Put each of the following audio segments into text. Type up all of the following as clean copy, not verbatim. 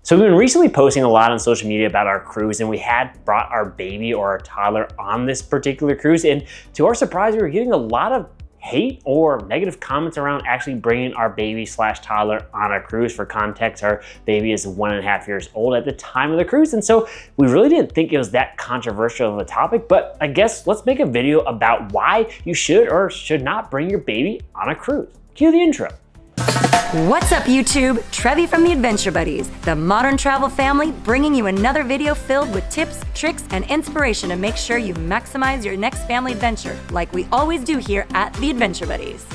So we've been recently posting a lot on social media about our cruise, and we had brought our baby or our toddler on this particular cruise, and to our surprise, we were getting a lot of hate or negative comments around actually bringing our baby slash toddler on a cruise. For context, our baby is 1.5 years old at the time of the cruise, and so we really didn't think it was that controversial of a topic, but I guess let's make a video about why you should or should not bring your baby on a cruise. Cue the intro. What's up, YouTube? Trevi from the Adventure Buddies, the modern travel family, bringing you another video filled with tips, tricks, and inspiration to make sure you maximize your next family adventure, like we always do here at the Adventure Buddies.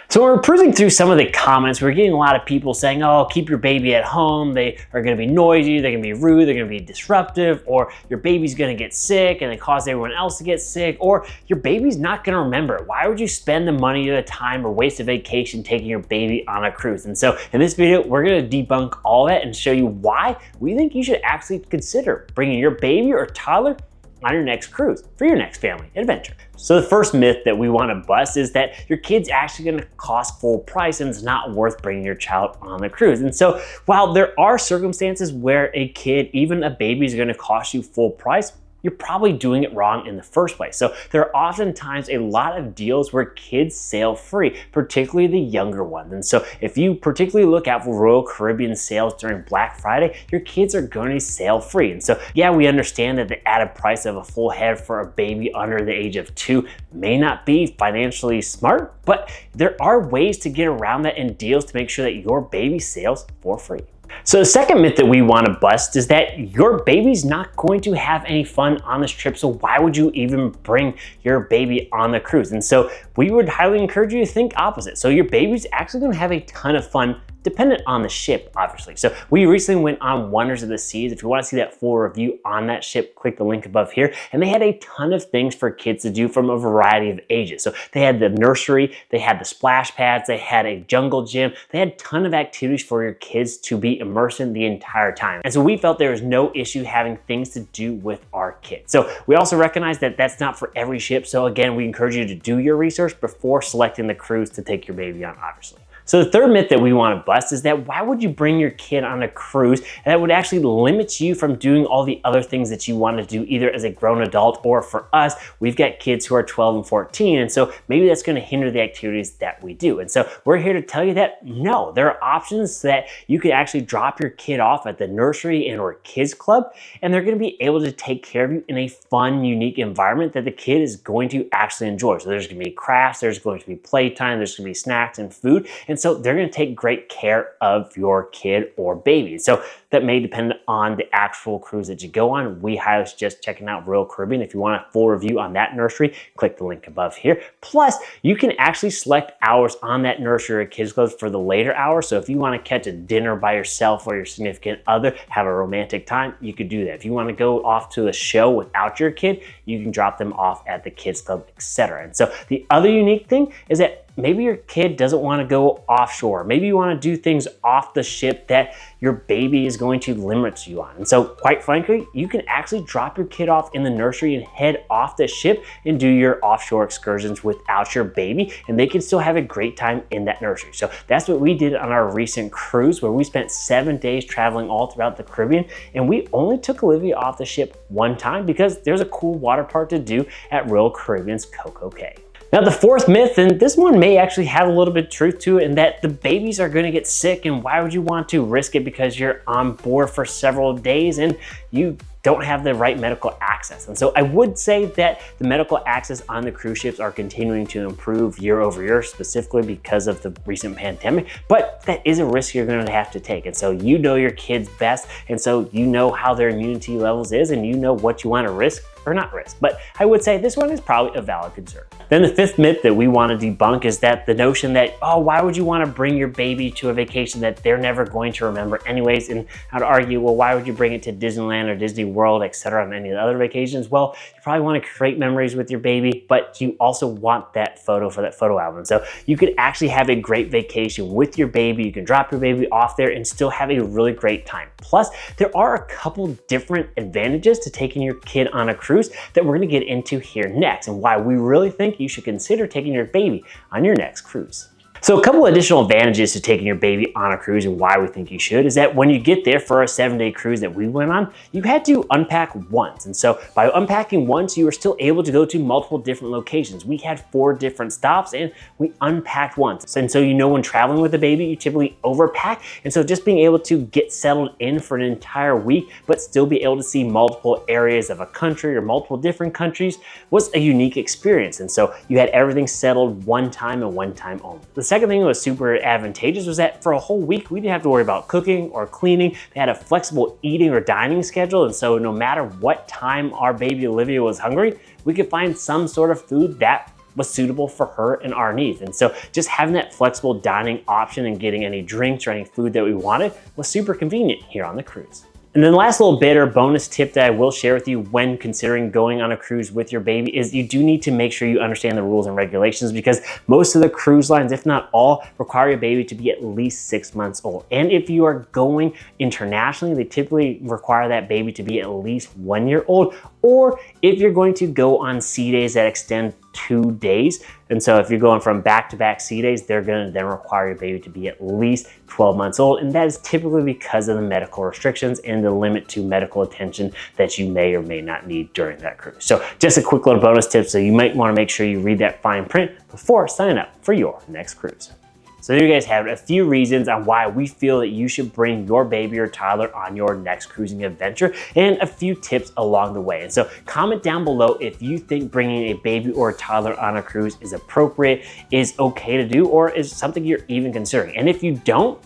So when we're cruising through some of the comments, we're getting a lot of people saying, oh, keep your baby at home. They are gonna be noisy, they're gonna be rude, they're gonna be disruptive, or your baby's gonna get sick and they cause everyone else to get sick, or your baby's not gonna remember. Why would you spend the money, the time, or waste a vacation taking your baby on a cruise? And so in this video, we're gonna debunk all that and show you why we think you should actually consider bringing your baby or toddler on your next cruise for your next family adventure. So the first myth that we want to bust is that your kid's actually going to cost full price and it's not worth bringing your child on the cruise. And so while there are circumstances where a kid, even a baby, is going to cost you full price, you're probably doing it wrong in the first place. So there are oftentimes a lot of deals where kids sail free, particularly the younger ones. And so if you particularly look out for Royal Caribbean sales during Black Friday, your kids are going to sail free. And so yeah, we understand that the added price of a full head for a baby under the age of 2 may not be financially smart, but there are ways to get around that and deals to make sure that your baby sails for free. So the second myth that we want to bust is that your baby's not going to have any fun on this trip, so why would you even bring your baby on the cruise? And so we would highly encourage you to think opposite. So your baby's actually going to have a ton of fun, dependent on the ship, obviously. So we recently went on Wonders of the Seas. If you want to see that full review on that ship, click the link above here. And they had a ton of things for kids to do from a variety of ages. So they had the nursery, they had the splash pads, they had a jungle gym, they had a ton of activities for your kids to be immersed in the entire time. And so we felt there was no issue having things to do with our kids. So we also recognize that that's not for every ship. So again, we encourage you to do your research before selecting the cruise to take your baby on, obviously. So the third myth that we want to bust is that why would you bring your kid on a cruise that would actually limit you from doing all the other things that you want to do, either as a grown adult or for us, we've got kids who are 12 and 14. And so maybe that's going to hinder the activities that we do. And so we're here to tell you that no, there are options that you could actually drop your kid off at the nursery and or kids club, and they're going to be able to take care of you in a fun, unique environment that the kid is going to actually enjoy. So there's going to be crafts, there's going to be playtime, there's going to be snacks and food. And so they're going to take great care of your kid or baby. So that may depend on the actual cruise that you go on. We highly suggest checking out Royal Caribbean. If you want a full review on that nursery, click the link above here. Plus, you can actually select hours on that nursery or kids club for the later hours. So if you want to catch a dinner by yourself or your significant other, have a romantic time, you could do that. If you want to go off to a show without your kid, you can drop them off at the kids club, etc. And so the other unique thing is that maybe your kid doesn't want to go offshore. Maybe you want to do things off the ship that your baby is going to limit you on. And so quite frankly, you can actually drop your kid off in the nursery and head off the ship and do your offshore excursions without your baby, and they can still have a great time in that nursery. So that's what we did on our recent cruise, where we spent 7 days traveling all throughout the Caribbean, and we only took Olivia off the ship one time because there's a cool water park to do at Royal Caribbean's Coco Cay. Now the fourth myth, and this one may actually have a little bit of truth to it, in that the babies are going to get sick, and why would you want to risk it because you're on board for several days and you don't have the right medical access. And so I would say that the medical access on the cruise ships are continuing to improve year over year, specifically because of the recent pandemic, but that is a risk you're going to have to take. And so you know your kids best, and so you know how their immunity levels is, and you know what you want to risk or not risk. But I would say this one is probably a valid concern. Then the fifth myth that we want to debunk is that the notion that, oh, why would you want to bring your baby to a vacation that they're never going to remember anyways? And I'd argue, well, why would you bring it to Disneyland or Disney World, etc., on any of the other vacations? Well, you probably want to create memories with your baby, but you also want that photo for that photo album. So you could actually have a great vacation with your baby. You can drop your baby off there and still have a really great time. Plus, there are a couple different advantages to taking your kid on a cruise that we're going to get into here next, and why we really think you should consider taking your baby on your next cruise. So a couple additional advantages to taking your baby on a cruise and why we think you should is that when you get there for a 7-day cruise that we went on, you had to unpack once. And so by unpacking once, you were still able to go to multiple different locations. We had 4 different stops and we unpacked once. And so when traveling with a baby, you typically overpack. And so just being able to get settled in for an entire week, but still be able to see multiple areas of a country or multiple different countries was a unique experience. And so you had everything settled one time and one time only. The second thing that was super advantageous was that for a whole week, we didn't have to worry about cooking or cleaning. They had a flexible eating or dining schedule. And so no matter what time our baby Olivia was hungry, we could find some sort of food that was suitable for her and our needs. And so just having that flexible dining option and getting any drinks or any food that we wanted was super convenient here on the cruise. And then the last little bit or bonus tip that I will share with you when considering going on a cruise with your baby is you do need to make sure you understand the rules and regulations, because most of the cruise lines, if not all, require your baby to be at least 6 months old. And if you are going internationally, they typically require that baby to be at least 1 year old, or if you're going to go on sea days that extend 2 days. And so if you're going from back-to-back sea days, they're gonna then require your baby to be at least 12 months old. And that is typically because of the medical restrictions and the limit to medical attention that you may or may not need during that cruise. So just a quick little bonus tip. So you might wanna make sure you read that fine print before signing up for your next cruise. So there you guys have it, a few reasons on why we feel that you should bring your baby or toddler on your next cruising adventure, and a few tips along the way. And so comment down below if you think bringing a baby or a toddler on a cruise is appropriate, is okay to do, or is something you're even considering. And if you don't,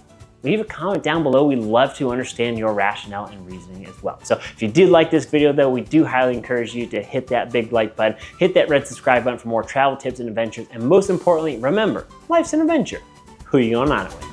leave a comment down below. We'd love to understand your rationale and reasoning as well. So if you did like this video though, we do highly encourage you to hit that big like button, hit that red subscribe button for more travel tips and adventures, and most importantly, remember, life's an adventure. Who are you going on it with?